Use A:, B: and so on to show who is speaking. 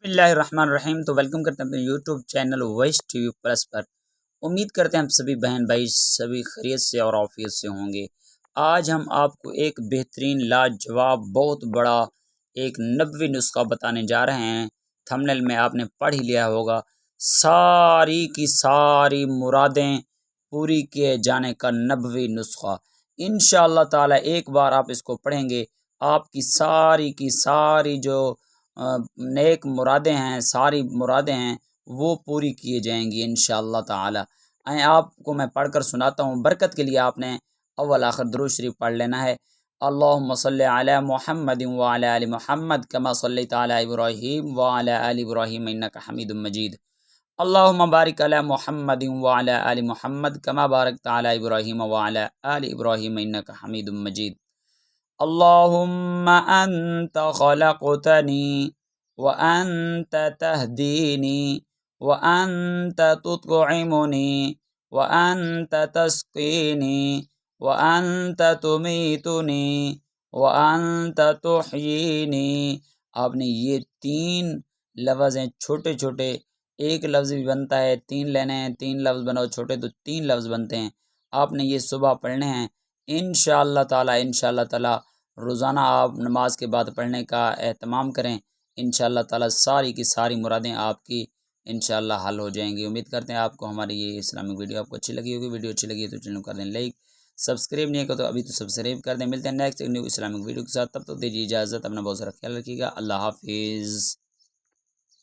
A: बिस्मिल्लाहिर्रहमानिर्रहीम। तो वेलकम करते हैं अपने YouTube channel voice TV plus पर। उम्मीद करते हैं हम सभी बहन भाई सभी खैरियत से और आफियत से होंगे। आज हम आपको एक बेहतरीन लाजवाब बहुत बड़ा एक नबवी नुस्खा बताने जा रहे हैं। थंबनेल में आपने पढ़ ही लिया होगा, सारी की सारी मुरादें पूरी किए जाने का नबवी नुस्खा। इंशाअल्लाह ताला एक बार आप इसको पढ़ेंगे, आपकी सारी की सारी जो नेक मुरादें हैं, सारी मुरादें हैं, वो पूरी किए जाएंगी इंशाअल्लाह ताला। आए आपको मैं पढ़कर सुनाता हूँ। बरकत के लिए आपने अव्वल आखिर दुरूद शरीफ पढ़ लेना है। अल्लाहुम्मा सल्लि अला मुहम्मदिन व अला आलि मुहम्मद कमा सल्लैता अला इब्राहीम व अला आलि इब्राहीम इन्नका हमीदुम मजीद। अल्लाहुम्मा बारिक अला मुहम्मदिन व अला आलि मुहम्मद कमा बारकता अला इब्राहीम व अला आलि इब्राहीम इन्नका हमीदुम मजीद। अल्लाहुम्मा अंत खलक़तनी व अंत तहदीनी व अंत तुत्इमुनी व अंत तस्कीनी व अंत तुमीतुनी व अंत तुह्यीनी। आपने ये 3 लफ्ज़ हैं, छोटे छोटे, एक लफ्ज़ भी बनता है, 3 लेने हैं, 3 लफ्ज़ बनाओ छोटे तो 3 लफ्ज़ बनते हैं। आपने ये सुबह पढ़ने हैं इंशाअल्लाह ताला। रोज़ाना आप नमाज के बाद पढ़ने का एहतमाम करें। इंशाअल्लाह ताला सारी की सारी मुरादें आपकी इंशाअल्लाह हल हो जाएंगी। उम्मीद करते हैं आपको हमारी ये इस्लामिक वीडियो आपको अच्छी लगी होगी। वीडियो अच्छी लगी है तो चैनल कर दें लाइक, सब्सक्राइब नहीं किया तो अभी तो सब्सक्राइब कर दें। मिलते हैं नेक्स्ट न्यू इस्लामिक वीडियो के साथ, तब तक दीजिए इजाज़त। अपना बहुत सारा ख्याल रखिएगा। अल्लाह हाफिज़।